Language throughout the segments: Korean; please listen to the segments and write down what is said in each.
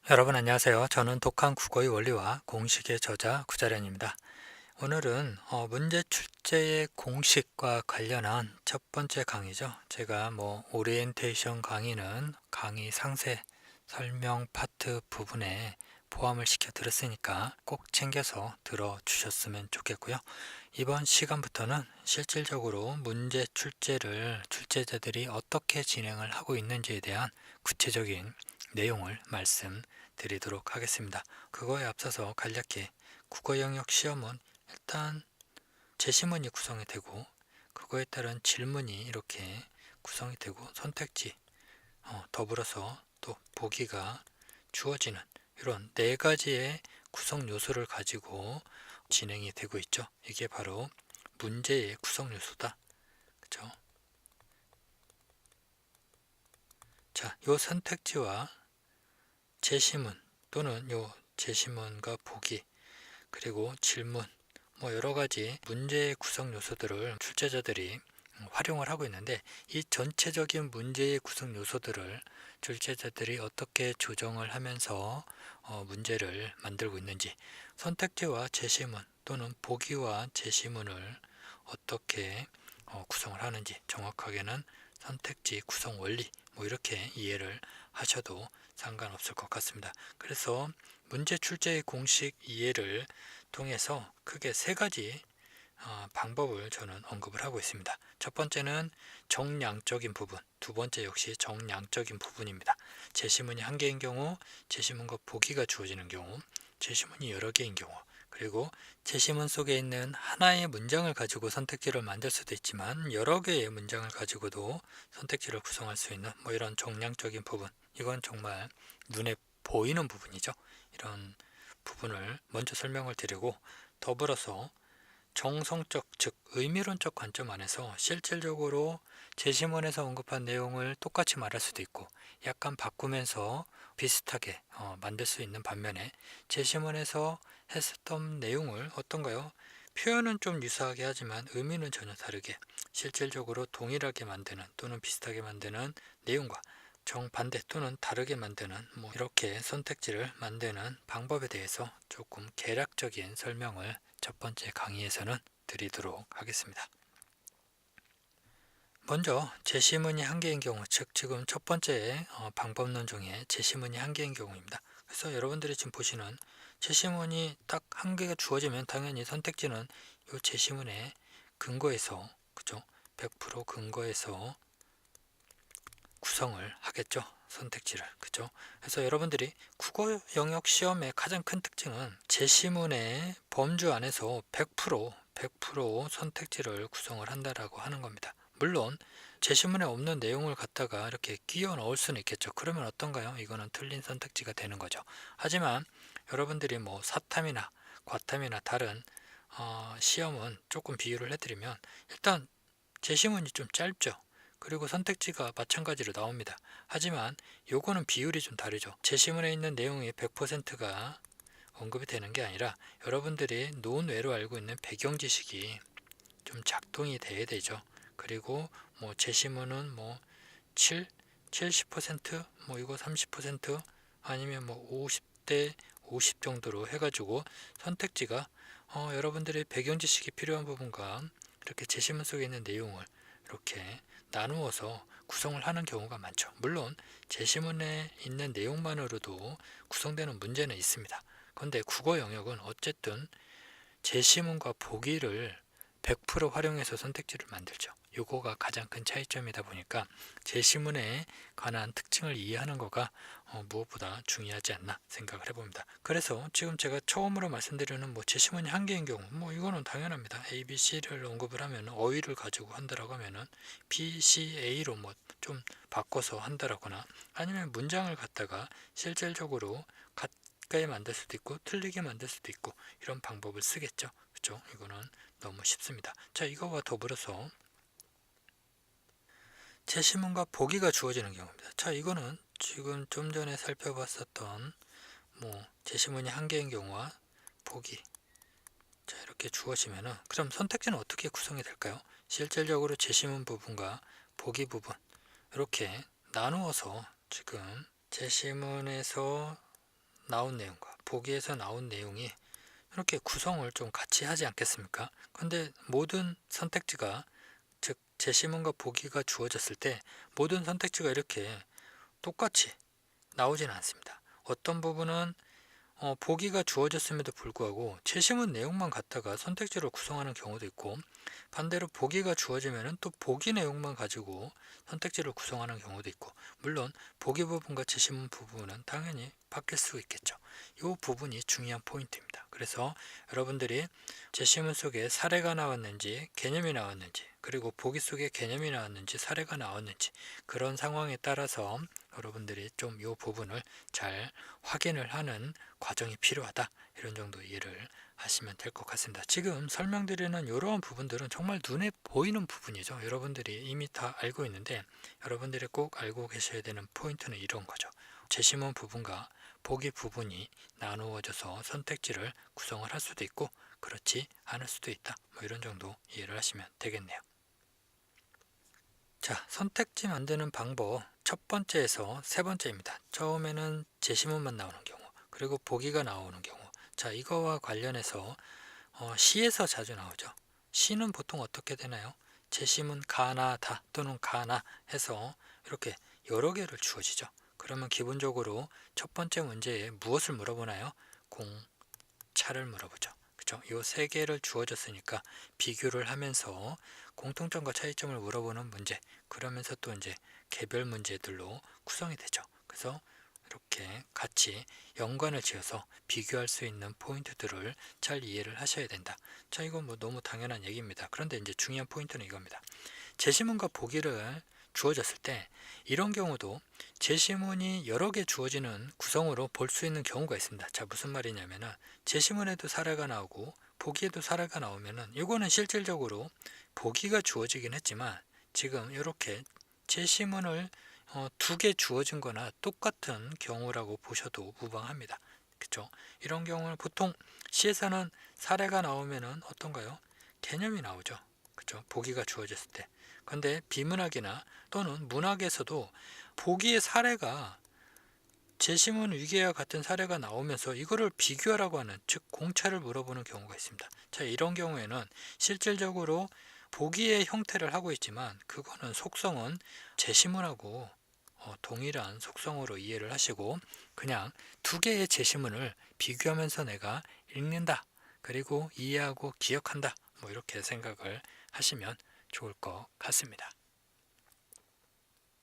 여러분 안녕하세요. 저는 독한 국어의 원리와 공식의 저자 구자련입니다. 오늘은 문제 출제의 공식과 관련한 첫 번째 강의죠. 제가 오리엔테이션 강의는 강의 상세 설명 파트 부분에 포함을 시켜 드렸으니까 꼭 챙겨서 들어주셨으면 좋겠고요. 이번 시간부터는 실질적으로 문제 출제를 출제자들이 어떻게 진행을 하고 있는지에 대한 구체적인 내용을 말씀드리도록 하겠습니다. 그거에 앞서서 간략히 국어 영역 시험은 일단 제시문이 구성이 되고 그거에 따른 질문이 이렇게 구성이 되고 선택지 더불어서 또 보기가 주어지는 이런 네 가지의 구성 요소를 가지고 진행이 되고 있죠. 이게 바로 문제의 구성 요소다. 그죠? 자, 요 선택지와 제시문 또는 요 제시문과 보기 그리고 질문 여러 가지 문제의 구성 요소들을 출제자들이 활용을 하고 있는데 이 전체적인 문제의 구성 요소들을 출제자들이 어떻게 조정을 하면서 문제를 만들고 있는지 선택지와 제시문 또는 보기와 제시문을 어떻게 구성을 하는지 정확하게는 선택지 구성 원리 이렇게 이해를 하셔도 상관없을 것 같습니다. 그래서 문제 출제의 공식 이해를 통해서 크게 세 가지 방법을 저는 언급을 하고 있습니다. 첫 번째는 정량적인 부분, 두 번째 역시 정량적인 부분입니다. 제시문이 한 개인 경우, 제시문과 보기가 주어지는 경우, 제시문이 여러 개인 경우, 그리고 제시문 속에 있는 하나의 문장을 가지고 선택지를 만들 수도 있지만 여러 개의 문장을 가지고도 선택지를 구성할 수 있는 이런 정량적인 부분, 이건 정말 눈에 보이는 부분이죠. 이런 부분을 먼저 설명을 드리고 더불어서 정성적, 즉 의미론적 관점 안에서 실질적으로 제시문에서 언급한 내용을 똑같이 말할 수도 있고 약간 바꾸면서 비슷하게 만들 수 있는 반면에 제시문에서 했었던 내용을 어떤가요? 표현은 좀 유사하게 하지만 의미는 전혀 다르게 실질적으로 동일하게 만드는 또는 비슷하게 만드는 내용과 정반대 또는 다르게 만드는 이렇게 선택지를 만드는 방법에 대해서 조금 개략적인 설명을 첫 번째 강의에서는 드리도록 하겠습니다. 먼저 제시문이 한 개인 경우, 즉 지금 첫 번째 방법론 중에 제시문이 한 개인 경우입니다. 그래서 여러분들이 지금 보시는 제시문이 딱 한 개가 주어지면 당연히 선택지는 이 제시문의 근거에서 그죠? 100% 근거에서 구성을 하겠죠. 선택지를. 그죠? 그래서 여러분들이 국어 영역 시험의 가장 큰 특징은 제시문의 범주 안에서 100% 선택지를 구성을 한다라고 하는 겁니다. 물론 제시문에 없는 내용을 갖다가 이렇게 끼워 넣을 수는 있겠죠. 그러면 어떤가요? 이거는 틀린 선택지가 되는 거죠. 하지만 여러분들이 사탐이나 과탐이나 다른 시험은 조금 비유를 해드리면 일단 제시문이 좀 짧죠. 그리고 선택지가 마찬가지로 나옵니다. 하지만 요거는 비율이 좀 다르죠. 제시문에 있는 내용이 100%가 언급이 되는 게 아니라 여러분들이 논외로 알고 있는 배경 지식이 좀 작동이 돼야 되죠. 그리고 제시문은 7, 70% 이거 30% 아니면 50대 50 정도로 해가지고 선택지가 여러분들의 배경 지식이 필요한 부분과 이렇게 제시문 속에 있는 내용을 이렇게 나누어서 구성을 하는 경우가 많죠. 물론 제시문에 있는 내용만으로도 구성되는 문제는 있습니다. 그런데 국어 영역은 어쨌든 제시문과 보기를 100% 활용해서 선택지를 만들죠. 요거가 가장 큰 차이점이다 보니까 제시문에 관한 특징을 이해하는 거가 무엇보다 중요하지 않나 생각을 해봅니다. 그래서 지금 제가 처음으로 말씀드리는 제시문이 한 개인 경우 이거는 당연합니다. A, B, C를 언급을 하면 어휘를 가지고 한다라고 하면은 B, C, A로 좀 바꿔서 한다라거나 아니면 문장을 갖다가 실질적으로 같게 만들 수도 있고 틀리게 만들 수도 있고 이런 방법을 쓰겠죠. 그렇죠? 이거는 너무 쉽습니다. 자, 이거와 더불어서 제시문과 보기가 주어지는 경우입니다. 자, 이거는 지금 좀 전에 살펴봤었던 제시문이 한 개인 경우와 보기 자 이렇게 주어지면은 그럼 선택지는 어떻게 구성이 될까요? 실질적으로 제시문 부분과 보기 부분 이렇게 나누어서 지금 제시문에서 나온 내용과 보기에서 나온 내용이 이렇게 구성을 좀 같이 하지 않겠습니까? 근데 모든 선택지가, 즉 제시문과 보기가 주어졌을 때 모든 선택지가 이렇게 똑같이 나오지는 않습니다. 어떤 부분은 보기가 주어졌음에도 불구하고 제시문 내용만 갖다가 선택지로 구성하는 경우도 있고, 반대로 보기가 주어지면 또 보기 내용만 가지고 선택지를 구성하는 경우도 있고, 물론 보기 부분과 제시문 부분은 당연히 바뀔 수 있겠죠. 이 부분이 중요한 포인트입니다. 그래서 여러분들이 제시문 속에 사례가 나왔는지 개념이 나왔는지, 그리고 보기 속에 개념이 나왔는지 사례가 나왔는지, 그런 상황에 따라서 여러분들이 좀 이 부분을 잘 확인을 하는 과정이 필요하다, 이런 정도 이해를 하시면 될 것 같습니다. 지금 설명드리는 이러한 부분들은 정말 눈에 보이는 부분이죠. 여러분들이 이미 다 알고 있는데, 여러분들이 꼭 알고 계셔야 되는 포인트는 이런 거죠. 제시문 부분과 보기 부분이 나누어져서 선택지를 구성을 할 수도 있고 그렇지 않을 수도 있다, 뭐 이런 정도 이해를 하시면 되겠네요. 자, 선택지 만드는 방법 첫 번째에서 세 번째입니다. 처음에는 제시문만 나오는 경우, 그리고 보기가 나오는 경우. 자, 이거와 관련해서 시에서 자주 나오죠. 시는 보통 어떻게 되나요? 제시문 가나 다 또는 가나 해서 이렇게 여러 개를 주어지죠. 그러면 기본적으로 첫 번째 문제에 무엇을 물어보나요? 공차를 물어보죠. 그죠? 이 세 개를 주어졌으니까 비교를 하면서 공통점과 차이점을 물어보는 문제, 그러면서 또 이제 개별 문제들로 구성이 되죠. 그래서 이렇게 같이 연관을 지어서 비교할 수 있는 포인트들을 잘 이해를 하셔야 된다. 자, 이건 뭐 너무 당연한 얘기입니다. 그런데 이제 중요한 포인트는 이겁니다. 제시문과 보기를 주어졌을 때 이런 경우도 제시문이 여러 개 주어지는 구성으로 볼 수 있는 경우가 있습니다. 자, 무슨 말이냐면은 제시문에도 사례가 나오고 보기에도 사례가 나오면은 이거는 실질적으로 보기가 주어지긴 했지만 지금 이렇게 제시문을 두 개 주어진 거나 똑같은 경우라고 보셔도 무방합니다. 그렇죠? 이런 경우는 보통 시에서는 사례가 나오면은 어떤가요? 개념이 나오죠. 그렇죠? 보기가 주어졌을 때. 근데 비문학이나 또는 문학에서도 보기의 사례가 제시문 위계와 같은 사례가 나오면서 이거를 비교하라고 하는, 즉 공차를 물어보는 경우가 있습니다. 자, 이런 경우에는 실질적으로 보기의 형태를 하고 있지만 그거는 속성은 제시문하고 동일한 속성으로 이해를 하시고 그냥 두 개의 제시문을 비교하면서 내가 읽는다, 그리고 이해하고 기억한다, 뭐 이렇게 생각을 하시면 좋을 것 같습니다.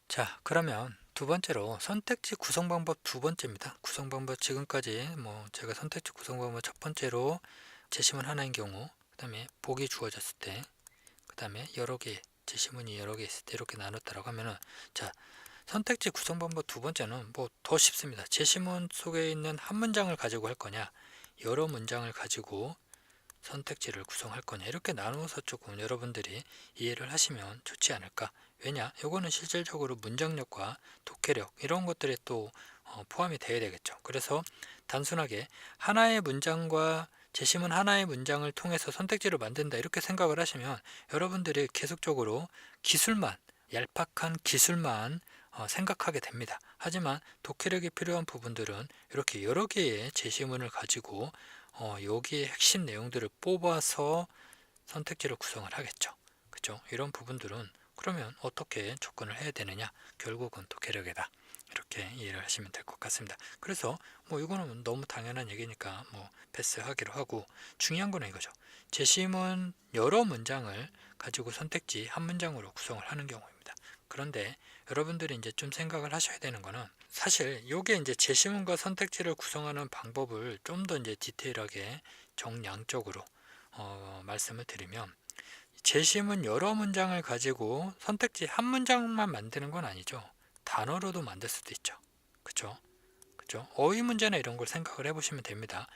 자, 그러면 두 번째로 선택지 구성 방법 두 번째입니다. 구성 방법 지금까지 뭐 제가 선택지 구성 방법 첫 번째로 제시문 하나인 경우, 그 다음에 보기 주어졌을 때, 그 다음에 여러 개 제시문이 여러 개 있을 때 이렇게 나눴다라고 하면은, 자, 선택지 구성 방법 두 번째는 뭐 더 쉽습니다. 제시문 속에 있는 한 문장을 가지고 할 거냐, 여러 문장을 가지고 선택지를 구성할 거냐, 이렇게 나누어서 조금 여러분들이 이해를 하시면 좋지 않을까. 왜냐, 이거는 실질적으로 문장력과 독해력 이런 것들이 또 포함이 되어야 되겠죠. 그래서 단순하게 하나의 문장과 제시문 하나의 문장을 통해서 선택지를 만든다, 이렇게 생각을 하시면 여러분들이 계속적으로 기술만, 얄팍한 기술만 생각하게 됩니다. 하지만 독해력이 필요한 부분들은 이렇게 여러 개의 제시문을 가지고 여기에 핵심 내용들을 뽑아서 선택지를 구성을 하겠죠. 그죠? 이런 부분들은 그러면 어떻게 접근을 해야 되느냐? 결국은 독해력이다, 이렇게 이해를 하시면 될 것 같습니다. 그래서 뭐 이거는 너무 당연한 얘기니까 뭐 패스하기로 하고, 중요한 거는 이거죠. 제시문 여러 문장을 가지고 선택지 한 문장으로 구성을 하는 경우입니다. 그런데 여러분들이 이제 좀 생각을 하셔야 되는 거는, 사실 이게 이제 제시문과 선택지를 구성하는 방법을 좀 더 이제 디테일하게 정량적으로 말씀을 드리면, 제시문 여러 문장을 가지고 선택지 한 문장만 만드는 건 아니죠. 단어로도 만들 수도 있죠. 그쵸? 그쵸? 어휘 문제나 이런 걸 생각을 해보시면 됩니다.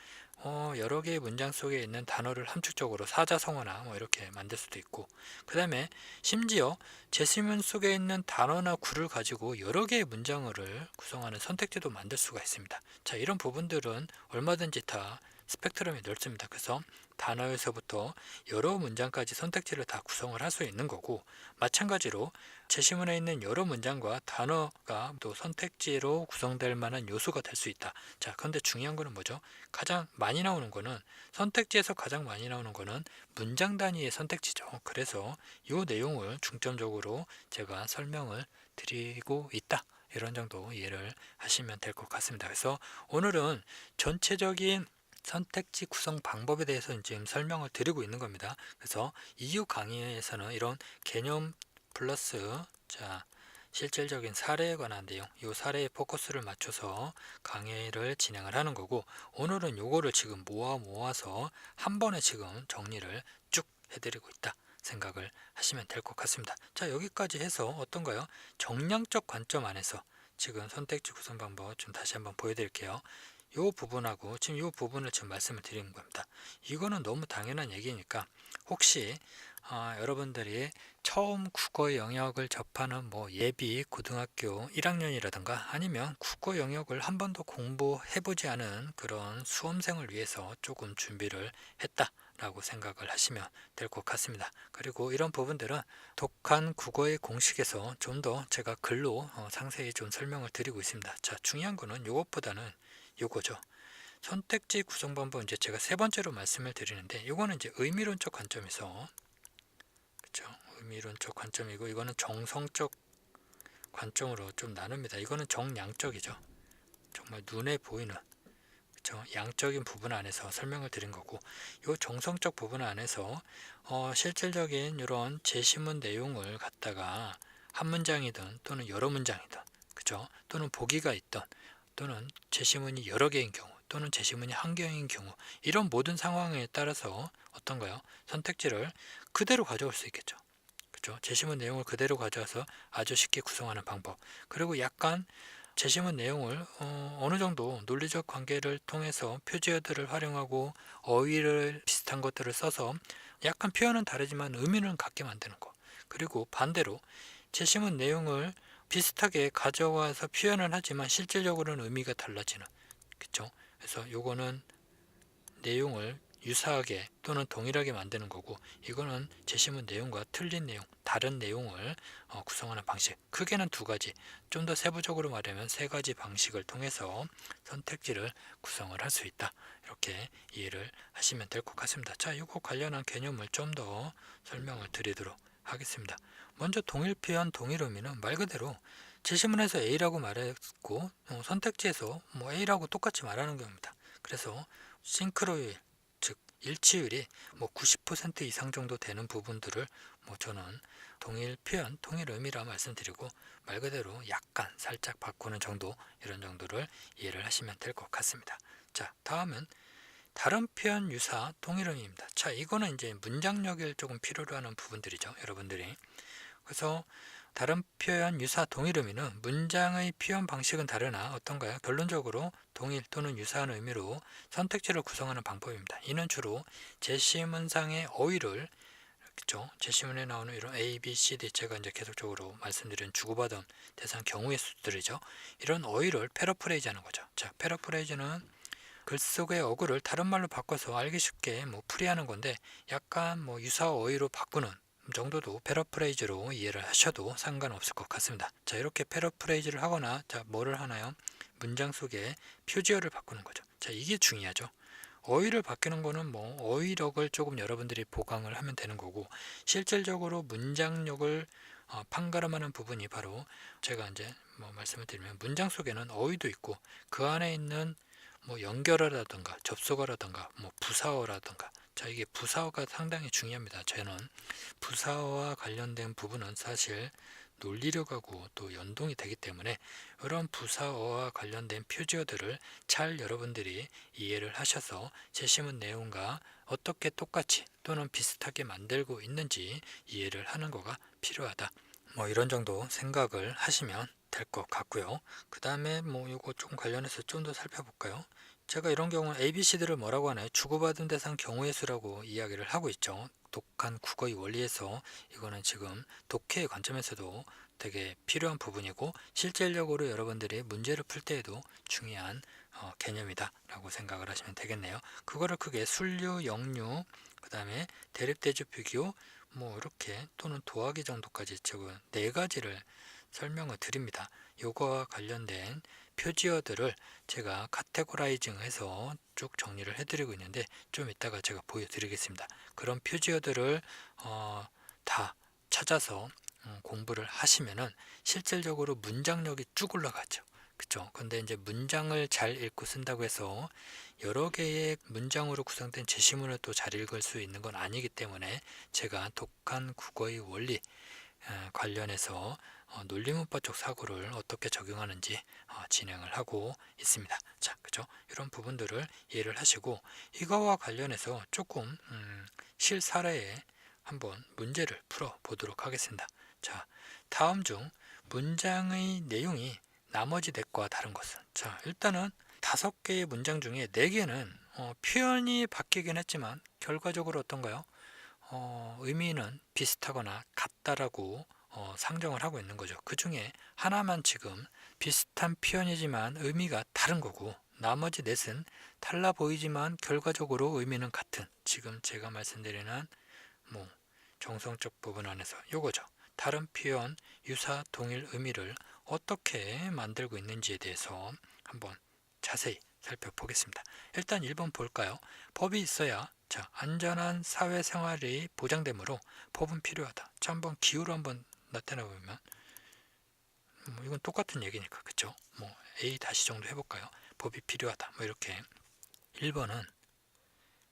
여러 개의 문장 속에 있는 단어를 함축적으로 사자성어나 뭐 이렇게 만들 수도 있고, 그 다음에 심지어 제시문 속에 있는 단어나 구를 가지고 여러 개의 문장을 구성하는 선택지도 만들 수가 있습니다. 자, 이런 부분들은 얼마든지 다 스펙트럼이 넓습니다. 그래서 단어에서부터 여러 문장까지 선택지를 다 구성을 할 수 있는 거고, 마찬가지로 제시문에 있는 여러 문장과 단어가 또 선택지로 구성될 만한 요소가 될 수 있다. 자, 그런데 중요한 거는 뭐죠? 가장 많이 나오는 거는, 선택지에서 가장 많이 나오는 거는 문장 단위의 선택지죠. 그래서 이 내용을 중점적으로 제가 설명을 드리고 있다. 이런 정도 이해를 하시면 될 것 같습니다. 그래서 오늘은 전체적인 선택지 구성 방법에 대해서 지금 설명을 드리고 있는 겁니다. 그래서 이후 강의에서는 이런 개념 플러스 실질적인 사례에 관한 내용, 이 사례에 포커스를 맞춰서 강의를 진행을 하는 거고, 오늘은 요거를 지금 모아서 한 번에 지금 정리를 쭉 해드리고 있다 생각을 하시면 될 것 같습니다. 자, 여기까지 해서 어떤가요? 정량적 관점 안에서 지금 선택지 구성 방법 좀 다시 한번 보여드릴게요. 이 부분하고 지금 이 부분을 지금 말씀을 드리는 겁니다. 이거는 너무 당연한 얘기니까, 혹시 여러분들이 처음 국어 영역을 접하는 예비 고등학교 1학년이라든가 아니면 국어 영역을 한 번도 공부해보지 않은 그런 수험생을 위해서 조금 준비를 했다 라고 생각을 하시면 될 것 같습니다. 그리고 이런 부분들은 독한 국어의 공식에서 좀 더 제가 글로 상세히 좀 설명을 드리고 있습니다. 자, 중요한 거는 이것보다는 요거죠. 선택지 구성 방법, 이제 제가 세 번째로 말씀을 드리는데, 이거는 이제 의미론적 관점에서, 그렇죠? 의미론적 관점이고, 이거는 정성적 관점으로 좀 나눕니다. 이거는 정량적이죠. 정말 눈에 보이는, 그렇죠? 양적인 부분 안에서 설명을 드린 거고, 이 정성적 부분 안에서 실질적인 이런 제시문 내용을 갖다가 한 문장이든 또는 여러 문장이든, 그렇죠? 또는 보기가 있든, 또는 제시문이 여러 개인 경우, 또는 제시문이 한 개인 경우, 이런 모든 상황에 따라서 어떤가요? 선택지를 그대로 가져올 수 있겠죠. 그렇죠? 제시문 내용을 그대로 가져와서 아주 쉽게 구성하는 방법. 그리고 약간 제시문 내용을 어느 정도 논리적 관계를 통해서 표지어들을 활용하고 어휘를 비슷한 것들을 써서 약간 표현은 다르지만 의미는 같게 만드는 거. 그리고 반대로 제시문 내용을 비슷하게 가져와서 표현을 하지만 실질적으로는 의미가 달라지는, 그렇죠? 그래서 요거는 내용을 유사하게 또는 동일하게 만드는 거고, 이거는 제시문 내용과 틀린 내용, 다른 내용을 구성하는 방식. 크게는 두 가지, 좀 더 세부적으로 말하면 세 가지 방식을 통해서 선택지를 구성을 할 수 있다. 이렇게 이해를 하시면 될 것 같습니다. 자, 이거 관련한 개념을 좀 더 설명을 드리도록 하겠습니다. 먼저 동일 표현, 동일 의미는 말 그대로 제시문에서 A라고 말했고 선택지에서 A라고 똑같이 말하는 겁니다. 그래서 싱크로율, 즉 일치율이 90% 이상 정도 되는 부분들을 저는 동일 표현, 동일 의미라 말씀드리고, 말 그대로 약간 살짝 바꾸는 정도, 이런 정도를 이해를 하시면 될 것 같습니다. 자, 다음은 다른 표현 유사 동일 의미입니다. 자, 이거는 이제 문장력을 조금 필요로 하는 부분들이죠, 여러분들이. 그래서 다른 표현 유사 동일 의미는 문장의 표현 방식은 다르나 어떤가요? 결론적으로 동일 또는 유사한 의미로 선택지를 구성하는 방법입니다. 이는 주로 제시문상의 어휘를, 그렇죠? 제시문에 나오는 이런 A, B, C, D, 제가 이제 계속적으로 말씀드린 주고받은 대상 경우의 수들이죠. 이런 어휘를 패러프레이즈하는 거죠. 자, 패러프레이즈는 글 속의 어구를 다른 말로 바꿔서 알기 쉽게 풀이하는 건데, 약간 유사 어휘로 바꾸는 정도도 패러프레이즈로 이해를 하셔도 상관없을 것 같습니다. 자, 이렇게 패러프레이즈를 하거나, 자, 뭐를 하나요? 문장 속에 표지어를 바꾸는 거죠. 자, 이게 중요하죠. 어휘를 바뀌는 거는 어휘력을 조금 여러분들이 보강을 하면 되는 거고, 실질적으로 문장력을 판가름하는 부분이 바로, 제가 이제 말씀을 드리면, 문장 속에는 어휘도 있고 그 안에 있는 연결어라든가 접속어라든가 부사어라든가, 자, 이게 부사어가 상당히 중요합니다. 저는 부사어와 관련된 부분은 사실 논리력하고 또 연동이 되기 때문에, 이런 부사어와 관련된 표지어들을 잘 여러분들이 이해를 하셔서 제시문 내용과 어떻게 똑같이 또는 비슷하게 만들고 있는지 이해를 하는 거가 필요하다. 이런 정도 생각을 하시면 될 것 같고요. 그 다음에 이거 좀 관련해서 좀 더 살펴볼까요? 제가 이런 경우는 ABC들을 뭐라고 하나요? 주고받은 대상 경우의 수라고 이야기를 하고 있죠. 독한 국어의 원리에서 이거는 지금 독해의 관점에서도 되게 필요한 부분이고, 실질적으로 여러분들이 문제를 풀 때에도 중요한 개념이다 라고 생각을 하시면 되겠네요. 그거를 크게 순류, 역류, 그 다음에 대립대조 비교 뭐 이렇게 또는 도화기 정도까지 지금 4가지를 설명을 드립니다. 요거와 관련된 표지어들을 제가 카테고라이징해서 쭉 정리를 해드리고 있는데 좀 이따가 제가 보여드리겠습니다. 그런 표지어들을 다 찾아서 공부를 하시면은 실질적으로 문장력이 쭉 올라가죠. 그쵸? 근데 이제 문장을 잘 읽고 쓴다고 해서 여러 개의 문장으로 구성된 제시문을 또 잘 읽을 수 있는 건 아니기 때문에 제가 독한 국어의 원리 관련해서 논리문법 쪽 사고를 어떻게 적용하는지 진행을 하고 있습니다. 자, 그죠? 이런 부분들을 이해를 하시고 이거와 관련해서 조금 실사례에 한번 문제를 풀어 보도록 하겠습니다. 자, 다음 중 문장의 내용이 나머지 넷과 다른 것은, 자, 일단은 5개의 문장 중에 4개는 표현이 바뀌긴 했지만 결과적으로 어떤가요? 의미는 비슷하거나 같다라고 상정을 하고 있는 거죠. 그 중에 하나만 지금 비슷한 표현이지만 의미가 다른 거고, 나머지 넷은 달라 보이지만 결과적으로 의미는 같은, 지금 제가 말씀드리는 뭐 정성적 부분 안에서 요거죠. 다른 표현, 유사, 동일 의미를 어떻게 만들고 있는지에 대해서 한번 자세히 살펴보겠습니다. 일단 1번 볼까요? 법이 있어야 안전한 사회생활이 보장되므로 법은 필요하다. 자, 한번 기호로 한번 나타내 보면 이건 똑같은 얘기니까 그쵸? 뭐 A 다시 정도 해볼까요? 법이 필요하다. 뭐 이렇게 1번은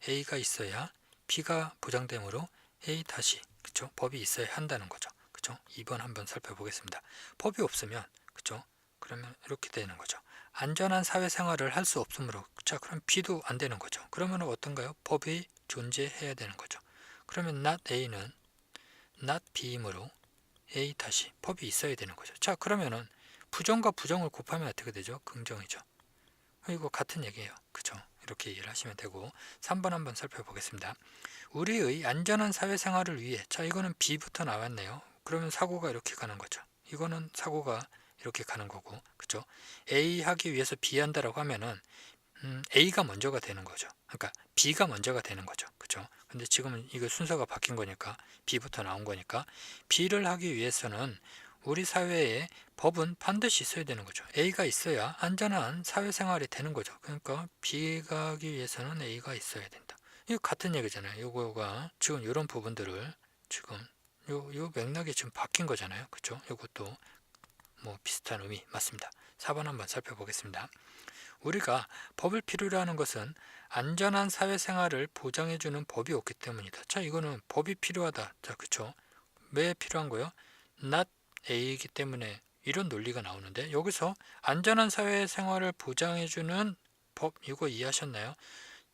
A가 있어야 B가 보장되므로 A 다시 그쵸? 법이 있어야 한다는 거죠. 그쵸? 2번 한번 살펴보겠습니다. 법이 없으면 그쵸? 그러면 이렇게 되는 거죠. 안전한 사회생활을 할 수 없으므로 자 그럼 B도 안 되는 거죠. 그러면 어떤가요? 법이 존재해야 되는 거죠. 그러면 not A는 not B이므로 A 다시 법이 있어야 되는 거죠. 자 그러면은 부정과 부정을 곱하면 어떻게 되죠? 긍정이죠. 이거 같은 얘기예요. 그죠? 이렇게 이해를 하시면 되고 3번 한번 살펴보겠습니다. 우리의 안전한 사회생활을 위해 자 이거는 B부터 나왔네요. 그러면 사고가 이렇게 가는 거죠. 이거는 사고가 이렇게 가는 거고 그죠? A 하기 위해서 B 한다라고 하면은 A가 먼저가 되는 거죠. 그러니까 B가 먼저가 되는 거죠. 그죠? 근데 지금은 이거 순서가 바뀐 거니까 B부터 나온 거니까 B를 하기 위해서는 우리 사회에 법은 반드시 있어야 되는 거죠. A가 있어야 안전한 사회생활이 되는 거죠. 그러니까 B가 하기 위해서는 A가 있어야 된다. 이거 같은 얘기잖아요. 요거가 지금 이런 부분들을 지금 요 맥락이 지금 바뀐 거잖아요. 그죠? 요것도 뭐 비슷한 의미 맞습니다. 4번 한번 살펴보겠습니다. 우리가 법을 필요로 하는 것은 안전한 사회생활을 보장해주는 법이 없기 때문이다. 자, 이거는 법이 필요하다. 자, 그쵸? 왜 필요한 거예요? not A이기 때문에 이런 논리가 나오는데 여기서 안전한 사회생활을 보장해주는 법, 이거 이해하셨나요?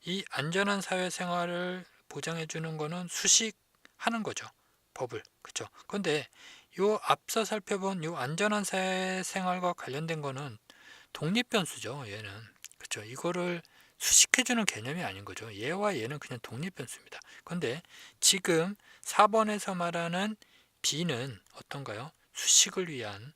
이 안전한 사회생활을 보장해주는 거는 수식하는 거죠. 법을. 그쵸? 근데 요 앞서 살펴본 요 안전한 사회생활과 관련된 거는 독립변수죠. 얘는. 그쵸? 이거를 수식해주는 개념이 아닌 거죠. 얘와 얘는 그냥 독립변수입니다. 근데 지금 4번에서 말하는 B는 어떤가요? 수식을 위한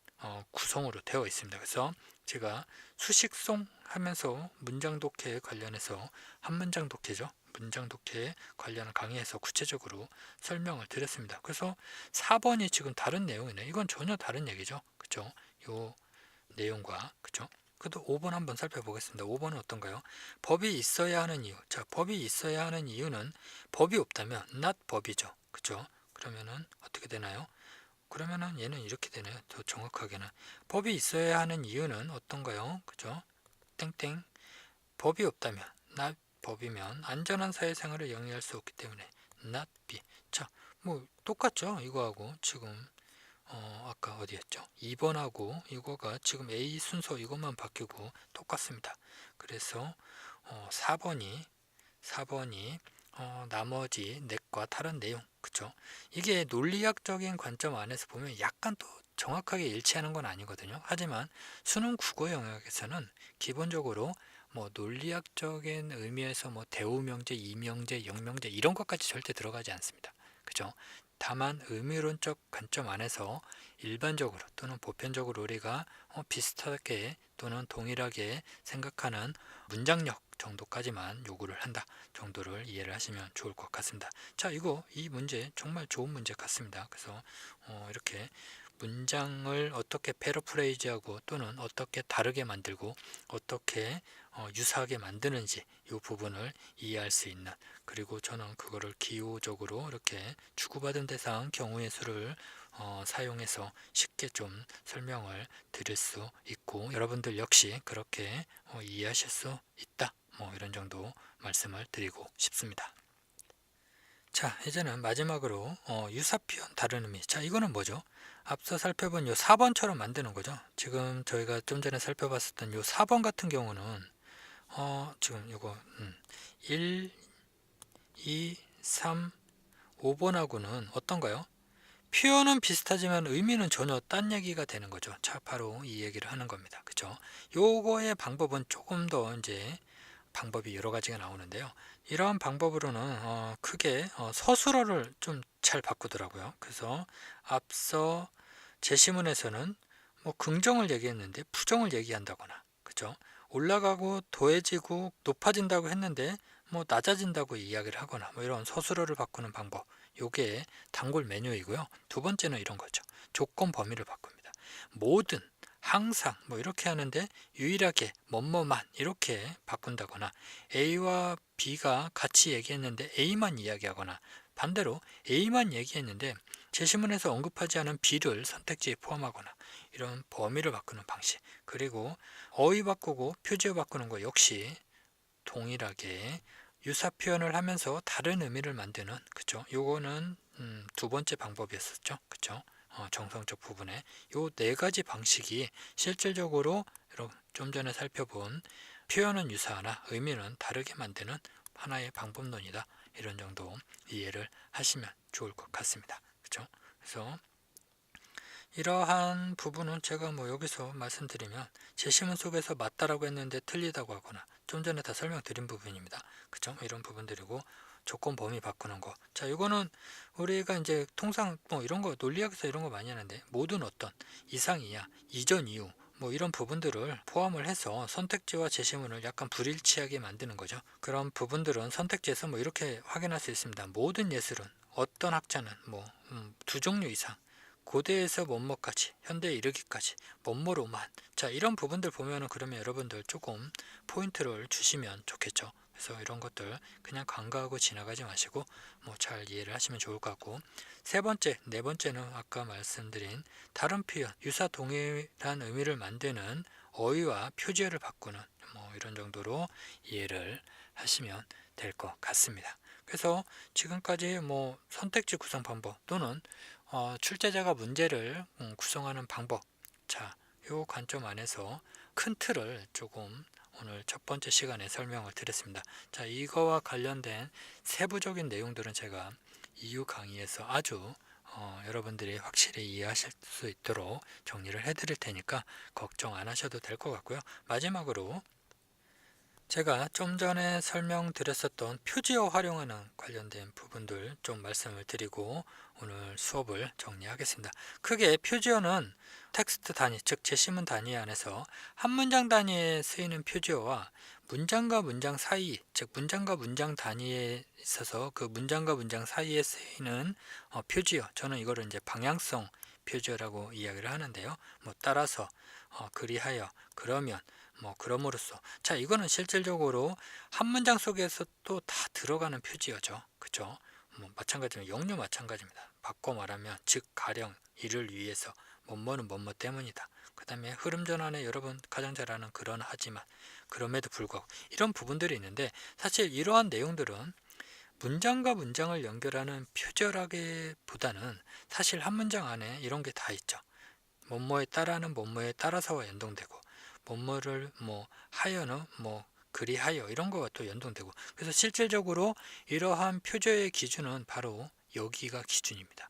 구성으로 되어 있습니다. 그래서 제가 수식송 하면서 문장 독해에 관련해서 한문장 독해죠. 문장 독해에 관련한 강의에서 구체적으로 설명을 드렸습니다. 그래서 4번이 지금 다른 내용이네. 이건 전혀 다른 얘기죠. 그쵸? 요 내용과 그쵸? 그래도 5번 한번 살펴보겠습니다. 5번은 어떤가요? 법이 있어야 하는 이유. 자, 법이 있어야 하는 이유는 법이 없다면 not 법이죠. 그쵸? 그러면은 어떻게 되나요? 그러면은 얘는 이렇게 되네요. 더 정확하게는 법이 있어야 하는 이유는 어떤가요? 그죠? 땡땡 법이 없다면 not 법이면 안전한 사회생활을 영위할 수 없기 때문에 not be. 자, 뭐 똑같죠? 이거하고 지금 아까 어디였죠? 2번하고 이거가 지금 A 순서 이것만 바뀌고 똑같습니다. 그래서 4번이 나머지 넷과 다른 내용, 그쵸? 이게 논리학적인 관점 안에서 보면 약간 또 정확하게 일치하는 건 아니거든요. 하지만 수능 국어 영역에서는 기본적으로 뭐 논리학적인 의미에서 뭐 대우명제, 이명제, 영명제 이런 것까지 절대 들어가지 않습니다. 그죠? 다만 의미론적 관점 안에서 일반적으로 또는 보편적으로 우리가 비슷하게 또는 동일하게 생각하는 문장력 정도까지만 요구를 한다 정도를 이해를 하시면 좋을 것 같습니다. 자, 이 문제 정말 좋은 문제 같습니다. 그래서 이렇게 문장을 어떻게 패러프레이즈하고 또는 어떻게 다르게 만들고 어떻게 유사하게 만드는지 이 부분을 이해할 수 있는, 그리고 저는 그거를 기호적으로 이렇게 주고받은 대상 경우의 수를 사용해서 쉽게 좀 설명을 드릴 수 있고 여러분들 역시 그렇게 이해하실 수 있다, 뭐 이런 정도 말씀을 드리고 싶습니다. 자, 이제는 마지막으로 유사표현 다른 의미. 자, 이거는 뭐죠? 앞서 살펴본 요 4번처럼 만드는 거죠. 지금 저희가 좀 전에 살펴봤었던 요 4번 같은 경우는 지금 요거 1, 2, 3, 5번하고는 어떤가요? 표현은 비슷하지만 의미는 전혀 딴 얘기가 되는 거죠. 자, 바로 이 얘기를 하는 겁니다. 그죠? 요거의 방법은 조금 더 이제 방법이 여러 가지가 나오는데요. 이러한 방법으로는 크게 서술어를 좀 잘 바꾸더라고요. 그래서 앞서 제시문에서는 뭐 긍정을 얘기했는데 부정을 얘기한다거나, 그죠? 올라가고 더해지고 높아진다고 했는데 뭐 낮아진다고 이야기를 하거나, 뭐 이런 서술어를 바꾸는 방법, 요게 단골 메뉴이고요. 두 번째는 이런 거죠. 조건 범위를 바꿉니다. 모든, 항상 뭐 이렇게 하는데 유일하게 뭐뭐만 이렇게 바꾼다거나, A와 B가 같이 얘기했는데 A만 이야기하거나, 반대로 A만 얘기했는데 제시문에서 언급하지 않은 B를 선택지에 포함하거나, 이런 범위를 바꾸는 방식, 그리고 어휘 바꾸고 표지어 바꾸는 거 역시 동일하게 유사 표현을 하면서 다른 의미를 만드는, 그죠? 요거는 두 번째 방법이었었죠, 그죠? 정성적 부분에 요 네 가지 방식이 실질적으로 좀 전에 살펴본 표현은 유사하나 의미는 다르게 만드는 하나의 방법론이다, 이런 정도 이해를 하시면 좋을 것 같습니다. 그죠? 그래서 이러한 부분은 제가 뭐 여기서 말씀드리면 제시문 속에서 맞다라고 했는데 틀리다고 하거나, 좀 전에 다 설명드린 부분입니다. 그죠? 이런 부분들이고, 조건 범위 바꾸는 거. 자, 이거는 우리가 이제 통상 뭐 이런 거 논리학에서 이런 거 많이 하는데, 모든 어떤 이상 이하, 이전 이후 뭐 이런 부분들을 포함을 해서 선택지와 제시문을 약간 불일치하게 만드는 거죠. 그런 부분들은 선택지에서 뭐 이렇게 확인할 수 있습니다. 모든 예술은 어떤 학자는 뭐 두 종류 이상, 고대에서 뭐뭐까지, 현대에 이르기까지 뭐뭐로만. 자, 이런 부분들 보면은 그러면 여러분들 조금 포인트를 주시면 좋겠죠. 그래서 이런 것들 그냥 간과하고 지나가지 마시고 뭐 잘 이해를 하시면 좋을 것 같고, 세 번째, 네 번째는 아까 말씀드린 다른 표현, 유사 동일한 의미를 만드는 어휘와 표지어를 바꾸는, 뭐 이런 정도로 이해를 하시면 될 것 같습니다. 그래서 지금까지 뭐 선택지 구성 방법 또는 출제자가 문제를 구성하는 방법, 자, 이 관점 안에서 큰 틀을 조금 오늘 첫 번째 시간에 설명을 드렸습니다. 자, 이거와 관련된 세부적인 내용들은 제가 이후 강의에서 아주 여러분들이 확실히 이해하실 수 있도록 정리를 해드릴 테니까 걱정 안 하셔도 될 것 같고요. 마지막으로 제가 좀 전에 설명드렸었던 표지어 활용하는 관련된 부분들 좀 말씀을 드리고 오늘 수업을 정리하겠습니다. 크게 표지어는 텍스트 단위, 즉 제시문 단위 안에서 한 문장 단위에 쓰이는 표지어와 문장과 문장 사이, 즉 문장과 문장 단위에 있어서 그 문장과 문장 사이에 쓰이는 표지어, 저는 이거를 이제 방향성 표지어라고 이야기를 하는데요. 뭐 따라서, 그리하여, 그러면, 뭐 그럼으로써. 자, 이거는 실질적으로 한 문장 속에서 또 다 들어가는 표지어죠. 그죠? 뭐 마찬가지로 영유 마찬가지입니다. 바꿔 말하면 즉 가령 이를 위해서 뭐뭐는 뭐뭐 때문이다. 그 다음에 흐름 전환에 여러분 가장 잘 아는 그러하지만, 그럼에도 불구하고, 이런 부분들이 있는데, 사실 이러한 내용들은 문장과 문장을 연결하는 표절하기보다는 사실 한 문장 안에 이런 게 다 있죠. 뭐뭐에 따라는 뭐뭐에 따라서와 연동되고, 뭐뭐를 뭐 하여는 뭐 그리하여 이런 거와 또 연동되고, 그래서 실질적으로 이러한 표저의 기준은 바로 여기가 기준입니다.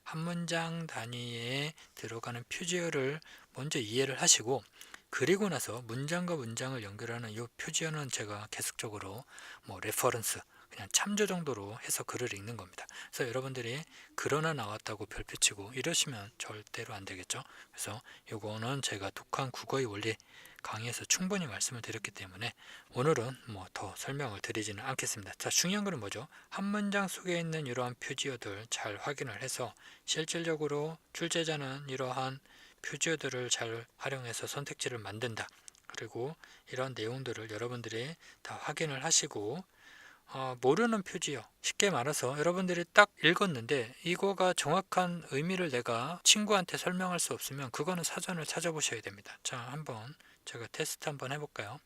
한 문장 단위에 들어가는 표지어를 먼저 이해를 하시고, 그리고 나서 문장과 문장을 연결하는 이 표지어는 제가 계속적으로 뭐 레퍼런스, 그냥 참조 정도로 해서 글을 읽는 겁니다. 그래서 여러분들이 그러나 나왔다고 별표 치고 이러시면 절대로 안 되겠죠. 그래서 요거는 제가 독한 국어의 원리 강의에서 충분히 말씀을 드렸기 때문에 오늘은 뭐 더 설명을 드리지는 않겠습니다. 자, 중요한 거는 뭐죠? 한 문장 속에 있는 이러한 표지어들 잘 확인을 해서 실질적으로 출제자는 이러한 표지어들을 잘 활용해서 선택지를 만든다. 그리고 이런 내용들을 여러분들이 다 확인을 하시고 모르는 표지어, 쉽게 말해서 여러분들이 딱 읽었는데 이거가 정확한 의미를 내가 친구한테 설명할 수 없으면 그거는 사전을 찾아보셔야 됩니다. 자, 한번 제가 테스트 한번 해볼까요?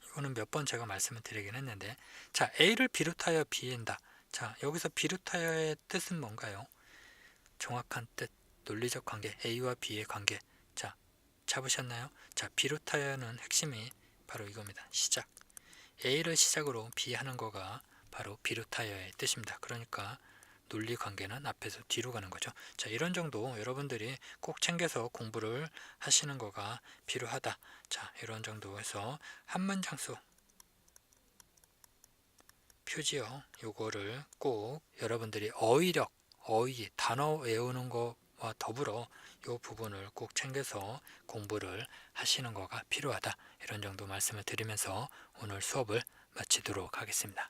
이거는 몇 번 제가 말씀을 드리긴 했는데, 자, A를 비롯하여 B인다. 자, 여기서 비롯하여의 뜻은 뭔가요? 정확한 뜻, 논리적 관계, A와 B의 관계. 자, 잡으셨나요? 자, 비롯하여는 핵심이 바로 이겁니다. 시작. A를 시작으로 B 하는 거가 바로 비롯하여의 뜻입니다. 그러니까 논리 관계는 앞에서 뒤로 가는 거죠. 자, 이런 정도 여러분들이 꼭 챙겨서 공부를 하시는 거가 필요하다. 자, 이런 정도에서 한 문장수 표지어 요거를 꼭 여러분들이 어휘력, 어휘, 단어 외우는 거와 더불어 이 부분을 꼭 챙겨서 공부를 하시는 거가 필요하다. 이런 정도 말씀을 드리면서 오늘 수업을 마치도록 하겠습니다.